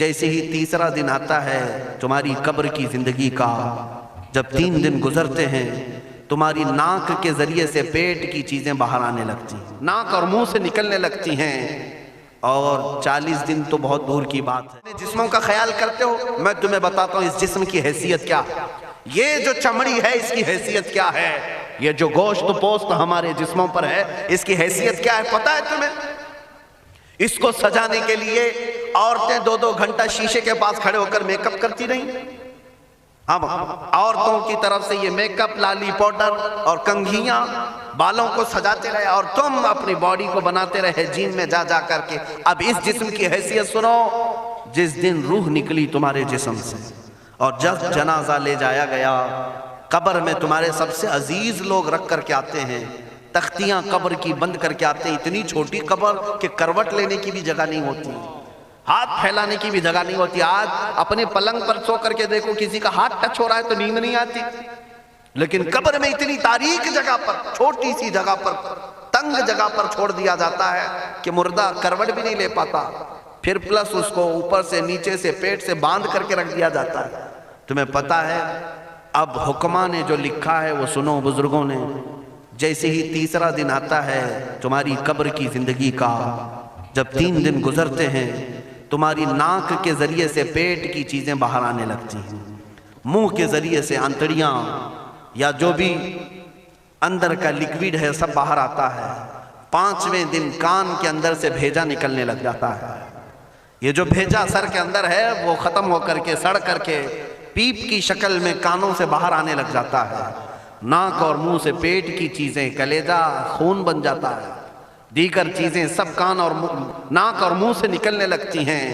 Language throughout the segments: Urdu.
جیسے ہی تیسرا دن آتا ہے تمہاری قبر کی زندگی کا، جب 3 دن گزرتے ہیں تمہاری ناک کے ذریعے سے پیٹ کی چیزیں باہر آنے لگتی ہیں، ناک اور منہ سے نکلنے لگتی ہیں، اور 40 دن تو بہت دور کی بات ہے۔ جسموں کا خیال کرتے ہو؟ میں تمہیں بتاتا ہوں اس جسم کی حیثیت کیا ہے۔ یہ جو چمڑی ہے اس کی حیثیت کیا ہے، یہ جو گوشت پوست ہمارے جسموں پر ہے اس کی حیثیت کیا ہے پتہ ہے تمہیں؟ اس کو سجانے کے لیے عورتیں 2-2 گھنٹہ شیشے کے پاس کھڑے ہو کر میک اپ کرتی رہیں۔ اب عورتوں کی طرف سے یہ میک اپ، لالی پاؤڈر اور کنگھیاں بالوں کو سجاتے رہے، اور تم اپنی باڈی کو بناتے رہے جیم میں جا جا کر کے۔ اب اس جسم کی حیثیت سنو، جس دن روح نکلی تمہارے جسم سے اور جب جنازہ لے جایا گیا، قبر میں تمہارے سب سے عزیز لوگ رکھ کر کے آتے ہیں، تختیاں قبر کی بند کر کے آتے ہیں، اتنی چھوٹی قبر کہ کروٹ لینے کی بھی جگہ نہیں ہوتی، ہاتھ پھیلانے کی بھی جگہ نہیں ہوتی۔ آج اپنے پلنگ پر سو کر کے دیکھو، کسی کا ہاتھ ٹچ ہو رہا ہے تو نیند نہیں آتی، لیکن قبر میں اتنی تاریک جگہ پر، چھوٹی سی جگہ پر، تنگ جگہ پر چھوڑ دیا جاتا ہے کہ مردہ کروٹ بھی نہیں لے پاتا، پھر پلس اس کو اوپر سے نیچے سے پیٹ سے باندھ کر کے رکھ دیا جاتا ہے۔ تمہیں پتہ ہے اب حکماں نے جو لکھا ہے وہ سنو بزرگوں نے، جیسے ہی تیسرا دن آتا ہے تمہاری قبر کی زندگی کا، جب 3 دن گزرتے ہیں تمہاری ناک کے ذریعے سے پیٹ کی چیزیں باہر آنے لگتی ہیں، منہ کے ذریعے سے آنتڑیاں یا جو بھی اندر کا لیکویڈ ہے سب باہر آتا ہے۔ 5ویں دن کان کے اندر سے بھیجا نکلنے لگ جاتا ہے۔ یہ جو بھیجا سر کے اندر ہے وہ ختم ہو کر کے سڑ کر کے پیپ کی شکل میں کانوں سے باہر آنے لگ جاتا ہے۔ ناک اور منہ سے پیٹ کی چیزیں، کلیجہ خون بن جاتا ہے، دیگر چیزیں سب کان اور ناک اور منہ سے نکلنے لگتی ہیں،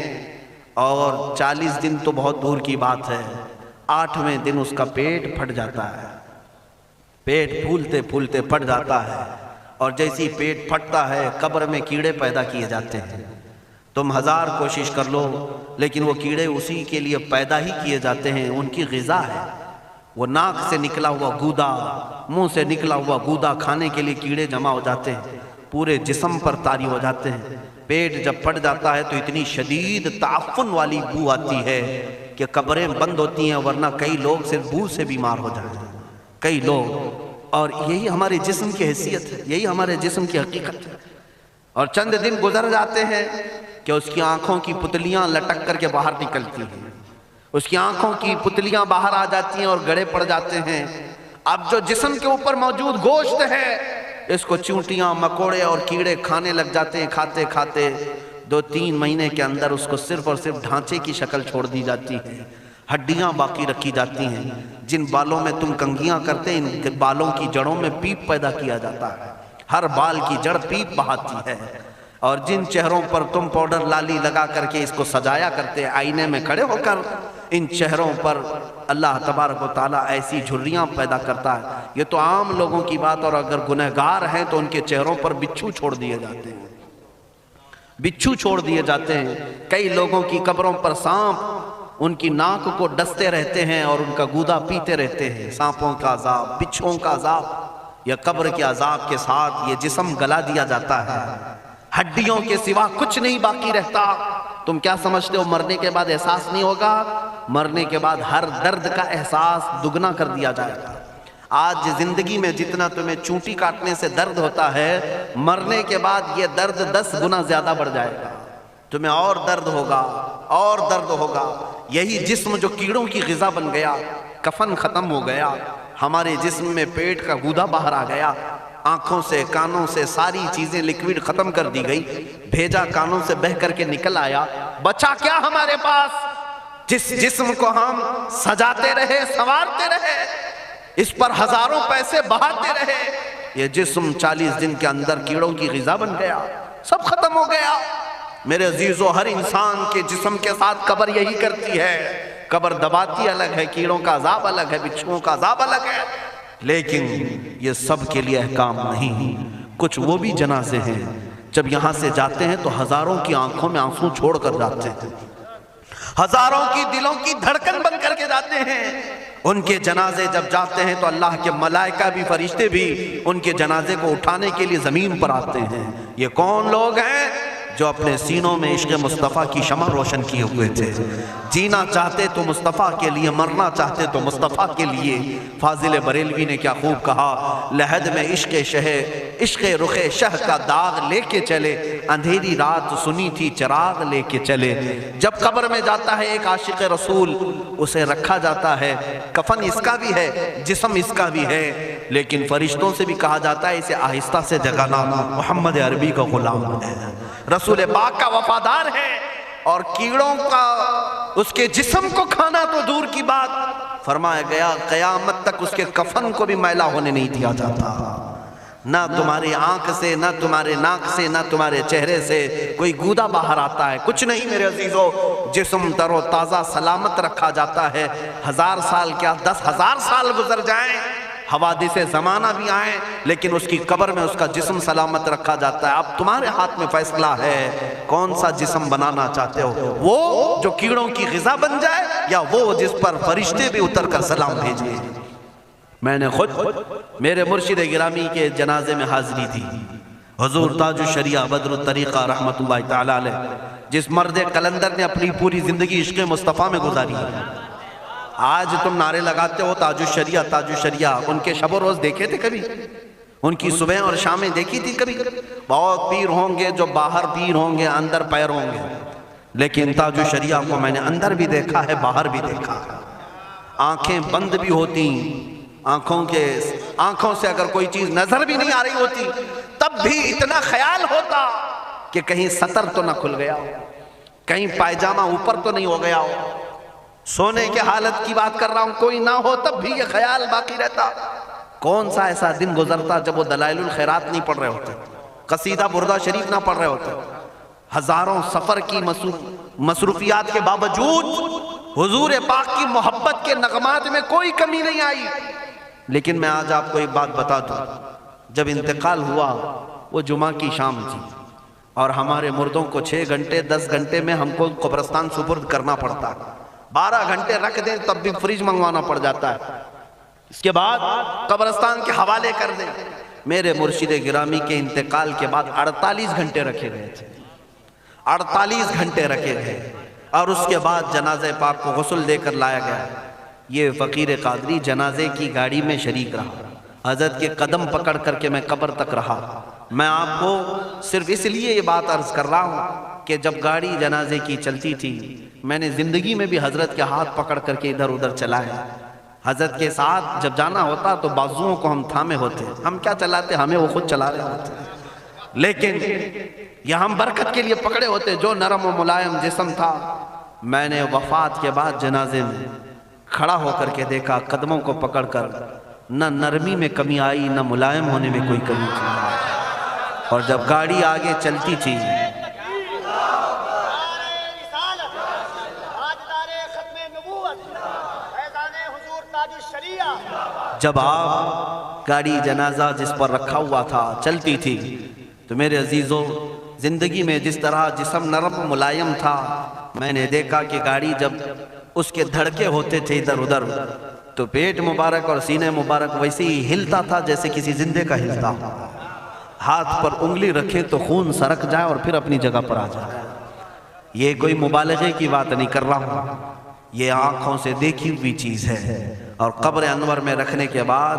اور 40 دن تو بہت دور کی بات ہے، 8ویں دن اس کا پیٹ پھٹ جاتا ہے، پیٹ پھولتے پھولتے پھٹ جاتا ہے، اور جیسی پیٹ پھٹتا ہے قبر میں کیڑے پیدا کیے جاتے ہیں۔ تم 1000 کوشش کر لو لیکن وہ کیڑے اسی کے لیے پیدا ہی کیے جاتے ہیں، ان کی غذا ہے۔ وہ ناک سے نکلا ہوا گودا، منہ سے نکلا ہوا گودا کھانے کے لیے کیڑے جمع ہو جاتے ہیں، پورے جسم پر طاری ہو جاتے ہیں۔ پیٹ جب پھٹ جاتا ہے تو اتنی شدید تعفن والی بو آتی ہے کہ قبریں بند ہوتی ہیں، ورنہ کئی لوگ صرف بو سے بیمار ہو جاتے ہیں، کئی لوگ۔ اور یہی ہمارے جسم کی حیثیت ہے، یہی ہمارے جسم کی حقیقت ہے۔ اور چند دن گزر جاتے ہیں کہ اس کی آنکھوں کی پتلیاں لٹک کر کے باہر نکلتی ہیں، اس کی آنکھوں کی پتلیاں باہر آ جاتی ہیں اور گڑے پڑ جاتے ہیں۔ اب جو جسم کے اوپر موجود گوشت ہے اس کو چونٹیاں، مکوڑے اور کیڑے کھانے لگ جاتے ہیں، کھاتے کھاتے 2-3 مہینے کے اندر اس کو صرف اور صرف ڈھانچے کی شکل چھوڑ دی جاتی ہے، ہڈیاں باقی رکھی جاتی ہیں۔ جن بالوں میں تم کنگھیاں کرتے ہیں ان بالوں کی جڑوں میں پیپ پیدا کیا جاتا ہے، ہر بال کی جڑ پیپ بہاتی ہے۔ اور جن چہروں پر تم پاؤڈر لالی لگا کر کے اس کو سجایا کرتے ہیں آئینے میں کھڑے ہو کر، ان چہروں پر اللہ تبارک و تعالیٰ ایسی جھریاں پیدا کرتا ہے۔ یہ تو عام لوگوں کی بات، اور اگر گنہگار ہیں تو ان کے چہروں پر بچھو چھوڑ دیے جاتے ہیں، بچھو چھوڑ دیے جاتے ہیں۔ کئی لوگوں کی قبروں پر سانپ ان کی ناک کو ڈستے رہتے ہیں اور ان کا گودا پیتے رہتے ہیں۔ سانپوں کا عذاب، بچھوؤں کا عذاب، یا قبر کے عذاب کے ساتھ یہ جسم گلا دیا جاتا ہے، ہڈیوں کے سوا کچھ نہیں باقی رہتا۔ تم کیا سمجھتے ہو مرنے کے بعد احساس نہیں ہوگا؟ مرنے کے بعد ہر درد کا احساس دگنا کر دیا جائے گا۔ آج زندگی میں جتنا تمہیں چونٹی کاٹنے سے درد ہوتا ہے، مرنے کے بعد یہ درد 10 گنا زیادہ بڑھ جائے گا، تمہیں اور درد ہوگا، اور درد ہوگا۔ یہی جسم جو کیڑوں کی غذا بن گیا، کفن ختم ہو گیا، ہمارے جسم میں پیٹ کا گودا باہر آ گیا، آنکھوں سے کانوں سے ساری چیزیں لکوڈ ختم کر دی گئی، بھیجا کانوں سے بہہ کر کے نکل آیا، بچا کیا ہمارے پاس؟ جس جسم کو ہم سجاتے رہے، سنوارتے رہے، اس پر ہزاروں پیسے بہاتے رہے، یہ جسم 40 دن کے اندر کیڑوں کی غذا بن گیا، سب ختم ہو گیا۔ میرے عزیزو، ہر انسان کے جسم کے ساتھ قبر یہی کرتی ہے، قبر دباتی الگ ہے، کیڑوں کا عذاب الگ ہے، بچھوؤں کا عذاب الگ ہے، لیکن یہ سب کے لیے احکام نہیں۔ کچھ وہ بھی جنازے ہیں جب یہاں سے جاتے ہیں تو ہزاروں کی آنکھوں میں آنسو چھوڑ کر جاتے ہیں، ہزاروں کی دلوں کی دھڑکن بن کر کے جاتے ہیں۔ ان کے جنازے جب جاتے ہیں تو اللہ کے ملائکہ بھی، فرشتے بھی ان کے جنازے کو اٹھانے کے لیے زمین پر آتے ہیں۔ یہ کون لوگ ہیں؟ جو اپنے سینوں میں عشق مصطفیٰ کی شمع روشن کیے ہوئے تھے. جینا چاہتے تو مصطفیٰ کے لیے، مرنا چاہتے تو مصطفیٰ کے لیے. فاضل بریلوی نے کیا خوب کہا، لحد میں عشق رخ شہ کا داغ لے کے چلے، اندھیری رات سنی تھی چراغ لے کے چلے. جب قبر میں جاتا ہے ایک عاشق رسول، اسے رکھا جاتا ہے، کفن اس کا بھی ہے، جسم اس کا بھی ہے، لیکن فرشتوں سے بھی کہا جاتا ہے اسے آہستہ سے جگانا، محمد عربی کا غلام ہے، رسول پاک کا وفادار ہے. اور کیڑوں کا اس کے جسم کو کھانا تو دور کی بات، فرمایا گیا قیامت تک اس کے کفن کو بھی میلا ہونے نہیں دیا جاتا. نہ تمہاری آنکھ سے، نہ تمہارے ناک سے، نہ تمہارے چہرے سے کوئی گودا باہر آتا ہے، کچھ نہیں میرے عزیزو. جسم تر و تازہ سلامت رکھا جاتا ہے. 1000 سال کیا 10,000 سال گزر جائیں، حوادث زمانہ بھی آئیں، لیکن اس کی قبر میں اس کا جسم سلامت رکھا جاتا ہے. اب تمہارے ہاتھ میں فیصلہ ہے کون سا جسم بنانا چاہتے ہو، وہ جو کیڑوں کی غذا بن جائے، یا وہ جس پر فرشتے بھی اتر کر سلام بھیجیں. میں نے خود میرے مرشد گرامی کے جنازے میں حاضری دی. حضور تاج الشریعہ بدر الطریقہ رحمت اللہ تعالی علیہ، جس مرد قلندر نے اپنی پوری زندگی عشق مصطفیٰ میں گزاری ہے. آج تم نعرے لگاتے ہو تاج الشریعہ تاج الشریعہ، ان کے شب و روز دیکھے تھے کبھی؟ ان کی صبح اور شامیں دیکھی تھی کبھی؟ بہت پیر ہوں گے جو باہر پیر ہوں گے، اندر پیر ہوں گے، لیکن تاج الشریعہ کو میں نے اندر بھی دیکھا ہے، باہر بھی دیکھا ہے. آنکھیں بند بھی ہوتی، آنکھوں سے اگر کوئی چیز نظر بھی نہیں آ رہی ہوتی، تب بھی اتنا خیال ہوتا کہ کہیں سطر تو نہ کھل گیا ہو، کہیں پائجامہ اوپر تو نہیں ہو گیا ہو. سونے کے حالت کی بات کر رہا ہوں، کوئی نہ ہو تب بھی یہ خیال باقی رہتا. کون سا ایسا دن گزرتا جب وہ دلائل الخیرات نہیں پڑھ رہے ہوتے، قصیدہ بردہ شریف نہ پڑھ رہے ہوتے، ہزاروں سفر کی مصروفیات کے باوجود حضور پاک کی محبت کے نغمات میں کوئی کمی نہیں آئی. لیکن میں آج آپ کو ایک بات بتا دوں، جب انتقال ہوا وہ جمعہ کی شام تھی، اور ہمارے مردوں کو 6 گھنٹے 10 گھنٹے میں ہم کو قبرستان سپرد کرنا پڑتا ہے. 12 گھنٹے رکھ دیں تب بھی فریج منگوانا پڑ جاتا ہے، اس کے بعد قبرستان کے حوالے کر دیں. میرے مرشد گرامی کے انتقال کے بعد 48 گھنٹے رکھے گئے تھے، 48 گھنٹے رکھے گئے، اور اس کے بعد جنازہ پاک کو غسل دے کر لایا گیا. یہ فقیر قادری جنازے کی گاڑی میں شریک رہا، حضرت کے قدم پکڑ کر کے میں قبر تک رہا. میں آپ کو صرف اس لیے یہ بات عرض کر رہا ہوں کہ جب گاڑی جنازے کی چلتی تھی، میں نے زندگی میں بھی حضرت کے ہاتھ پکڑ کر کے ادھر ادھر چلائے. حضرت کے ساتھ جب جانا ہوتا تو بازوؤں کو ہم تھامے ہوتے، ہم کیا چلاتے، ہمیں وہ خود چلا رہے ہوتے، لیکن یہ ہم برکت کے لیے پکڑے ہوتے. جو نرم و ملائم جسم تھا، میں نے وفات کے بعد جنازے میں کھڑا ہو کر کے دیکھا، قدموں کو پکڑ کر نہ نرمی میں کمی آئی، نہ ملائم ہونے میں کوئی کمی تھی. اور جب گاڑی آگے چلتی تھی، جب آپ گاڑی جنازہ جس پر رکھا ہوا تھا چلتی تھی، تو میرے عزیزو زندگی میں جس طرح جسم نرم ملائم تھا، میں نے دیکھا کہ گاڑی جب اس کے دھڑکے ہوتے تھے ادھر ادھر، تو پیٹ مبارک اور سینے مبارک ویسے ہی ہلتا تھا جیسے کسی زندے کا ہلتا. ہاتھ پر انگلی رکھے تو خون سرک جائے اور پھر اپنی جگہ پر آ جائے. یہ کوئی مبالغے کی بات نہیں کر رہا ہوں، یہ آنکھوں سے دیکھی ہوئی چیز ہے. اور قبر انور میں رکھنے کے بعد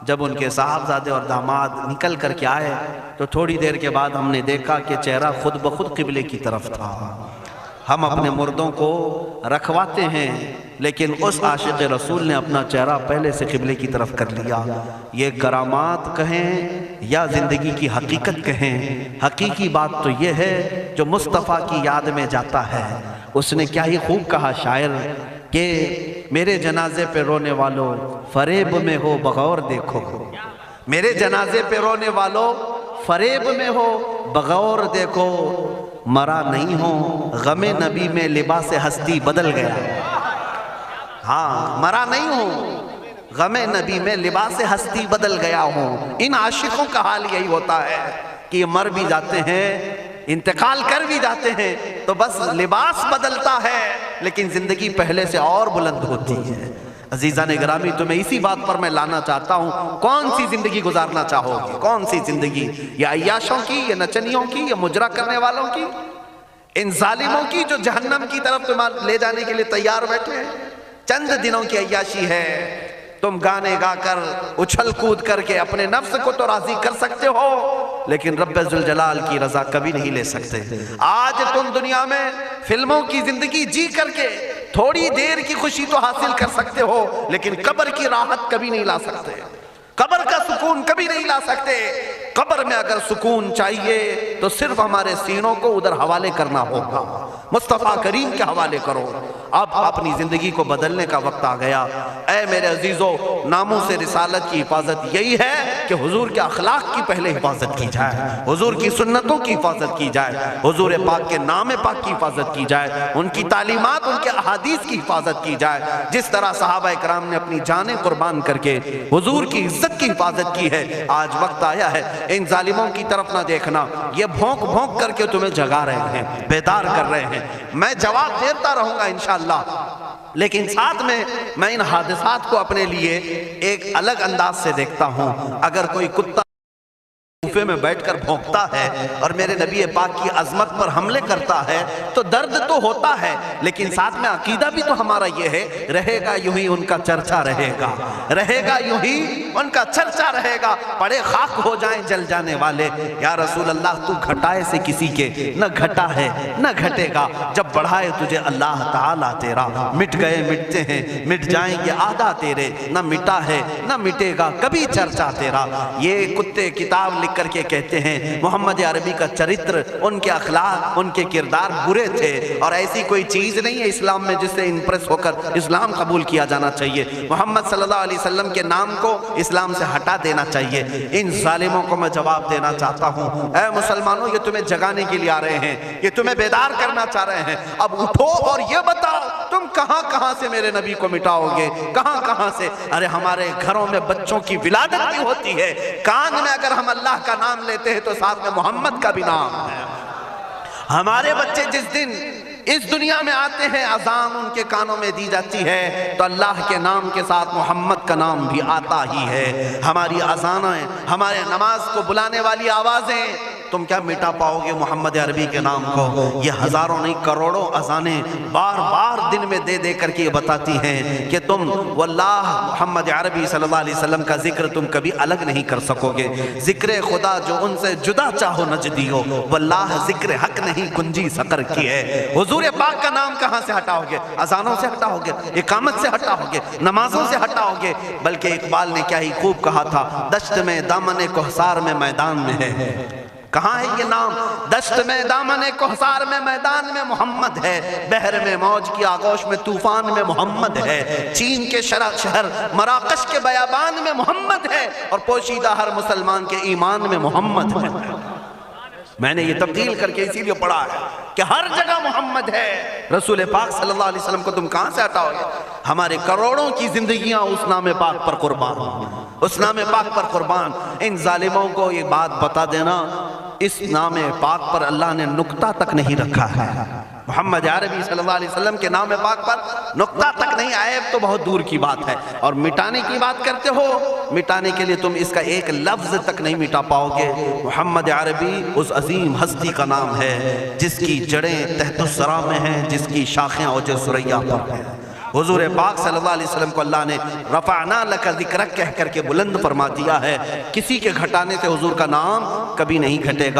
جب ان کے صاحبزادے اور داماد نکل کر کے آئے، تو تھوڑی دیر کے بعد ہم نے دیکھا کہ چہرہ خود بخود قبلے کی طرف تھا. ہم اپنے مردوں کو رکھواتے ہیں، لیکن اس عاشق رسول نے اپنا چہرہ پہلے سے قبلے کی طرف کر لیا. یہ کرامات کہیں یا زندگی کی حقیقت کہیں، حقیقی بات تو یہ ہے جو مصطفیٰ کی یاد میں جاتا ہے. اس نے کیا ہی خوب کہا شاعر کہ میرے جنازے پہ رونے والوں فریب میں ہو بغور دیکھو، میرے جنازے پہ رونے والوں فریب میں ہو بغور دیکھو، مرا نہیں ہوں غم نبی میں لباس ہستی بدل گیا. ہاں، مرا نہیں ہوں غم نبی میں لباس ہستی بدل گیا ہوں. ان عاشقوں کا حال یہی ہوتا ہے کہ یہ مر بھی جاتے ہیں، انتقال کر بھی جاتے ہیں، تو بس لباس بدلتا ہے، لیکن زندگی پہلے سے اور بلند ہوتی ہے. عزیزان گرامی تمہیں اسی بات پر میں لانا چاہتا ہوں، کون سی زندگی گزارنا چاہو گے؟ کون سی زندگی؟ یا عیاشوں کی، یا نچنیوں کی، یا مجرا کرنے والوں کی، ان ظالموں کی جو جہنم کی طرف تمہیں لے جانے کے لیے تیار بیٹھے ہیں؟ چند دنوں کی عیاشی ہے، تم گانے گا کر اچھل کود کر کے اپنے نفس کو تو راضی کر سکتے ہو، لیکن رب ذوالجلال کی رضا کبھی نہیں لے سکتے۔ آج تم دنیا میں فلموں کی زندگی جی کر کے تھوڑی دیر کی خوشی تو حاصل کر سکتے ہو، لیکن قبر کی راحت کبھی نہیں لا سکتے، قبر کا سکون کبھی نہیں لا سکتے۔ قبر میں اگر سکون چاہیے تو صرف ہمارے سینوں کو ادھر حوالے کرنا ہوگا، مصطفیٰ کریم کے حوالے کرو۔ اب اپنی زندگی کو بدلنے کا وقت آ گیا۔ اے میرے عزیزو، ناموس رسالت کی حفاظت یہی ہے کہ حضور کے اخلاق کی پہلے حفاظت کی جائے، حضور کی سنتوں کی حفاظت کی جائے، حضور پاک کے نام پاک کی حفاظت کی جائے، ان کی تعلیمات، ان کے احادیث کی حفاظت کی جائے، جس طرح صحابہ کرام نے اپنی جانیں قربان کر کے حضور کی عزت کی حفاظت کی ہے۔ آج وقت آیا ہے ان ظالموں کی طرف نہ دیکھنا، یہ بھونک بھونک کر کے تمہیں جگا رہے ہیں، بیدار کر رہے ہیں۔ میں جواب دیتا رہوں گا انشاءاللہ، لیکن ساتھ میں ان حادثات کو اپنے لیے ایک الگ انداز سے دیکھتا ہوں۔ اگر کوئی کتا کوفے میں بیٹھ کر بھونکتا ہے اور میرے نبی پاک کی عظمت پر حملے کرتا ہے تو درد تو ہوتا ہے، لیکن ساتھ میں عقیدہ بھی تو ہمارا یہ ہے، رہے گا یوں ہی ان کا چرچا رہے گا، رہے گا یوں ہی ان کا چرچا رہے گا، پڑے خاک ہو جائیں جل جانے والے۔ یا رسول اللہ تو گھٹائے سے کسی کے نہ گھٹا ہے نہ گھٹے گا، جب بڑھائے تجھے اللہ تعالیٰ تیرا، مٹ گئے مٹتے ہیں مٹ جائیں گے آدھا تیرے، نہ مٹا ہے نہ مٹے گا کبھی چرچا تیرا۔ یہ کتے کتاب لکھ کر کے کہتے ہیں محمد عربی کا چرتر، ان کے اخلاق، ان کے کردار برے تھے، اور ایسی کوئی چیز نہیں ہے اسلام میں جس سے امپریس ہو کر اسلام قبول کیا جانا چاہیے۔ محمد صلی اللہ علیہ وسلم کے نام کو اسلام سے ہٹا دینا چاہیے۔ ان ظالموں کو میں جواب دینا چاہتا ہوں، اے مسلمانوں، یہ تمہیں جگانے کے لیے آ رہے ہیں، یہ تمہیں بیدار کرنا چاہ رہے ہیں۔ اب اٹھو اور یہ بتاؤ تم کہاں کہاں سے میرے نبی کو مٹاؤ گے، کہاں کہاں سے؟ ارے ہمارے گھروں میں بچوں کی ولادت بھی ہوتی ہے، کان میں اگر ہم اللہ کا نام لیتے ہیں تو ساتھ میں محمد کا بھی نام ہے۔ ہمارے بچے جس دن اس دنیا میں آتے ہیں اذان ان کے کانوں میں دی جاتی ہے تو اللہ کے نام کے ساتھ محمد کا نام بھی آتا ہی ہے۔ ہماری اذانیں، ہمارے نماز کو بلانے والی آوازیں، تم کیا مٹا پاؤ گے محمد عربی کے نام کو؟ یہ ہزاروں نہیں کروڑوں اذانیں بار بار دن میں دے دے کر کے یہ بتاتی ہیں کہ تم واللہ محمد عربی صلی اللہ علیہ وسلم کا ذکر تم کبھی الگ نہیں کر سکو گے۔ ذکر خدا جو ان سے جدا چاہو نجدی ہو، واللہ ذکر حق نہیں کنجی سقر کی ہے۔ حضور پاک کا نام کہاں سے ہٹاؤ گے؟ اذانوں سے ہٹاؤ گے، اقامت سے ہٹاؤ گے، نمازوں سے ہٹاؤ گے؟ بلکہ اقبال نے کیا ہی خوب کہا تھا، دشت میں دامن کوہسار میں میدان میں ہے۔ کہاں ہے یہ نام؟ دشت میں دامن کوہسار میں میدان میں محمد ہے، بحر میں موج کی آغوش میں طوفان میں محمد ہے، چین کے شہر مراکش کے بیابان میں محمد ہے، اور پوشیدہ ہر مسلمان کے ایمان میں محمد ہے۔ میں نے یہ تبدیل کر کے اسی لیے پڑھا ہے کہ ہر جگہ محمد ہے۔ رسول پاک صلی اللہ علیہ وسلم کو تم کہاں سے ہٹاؤ گے؟ ہمارے کروڑوں کی زندگیاں اس نام پاک پر قربان، اس نام پاک پر قربان۔ ان ظالموں کو یہ بات بتا دینا، اس نام پاک پر اللہ نے نقطہ تک نہیں رکھا ہے۔ محمد عربی صلی اللہ علیہ وسلم کے نام پاک پر نقطہ تک نہیں، عیب تو بہت دور کی بات ہے۔ اور مٹانے کی بات کرتے ہو، مٹانے کے لیے تم اس کا ایک لفظ تک نہیں مٹا پاؤ گے۔ محمد عربی اس عظیم ہستی کا نام ہے جس کی جڑیں تحت الثری میں ہیں، جس کی شاخیں اوج ثریا پر ہیں۔ حضور پاک صلی اللہ علیہ وسلم کو اللہ نے رفعنا لک ذکرک کہہ کر کے بلند فرما دیا ہے۔ کسی کے گھٹانے سے حضور کا نام کبھی نہیں گھٹے گا۔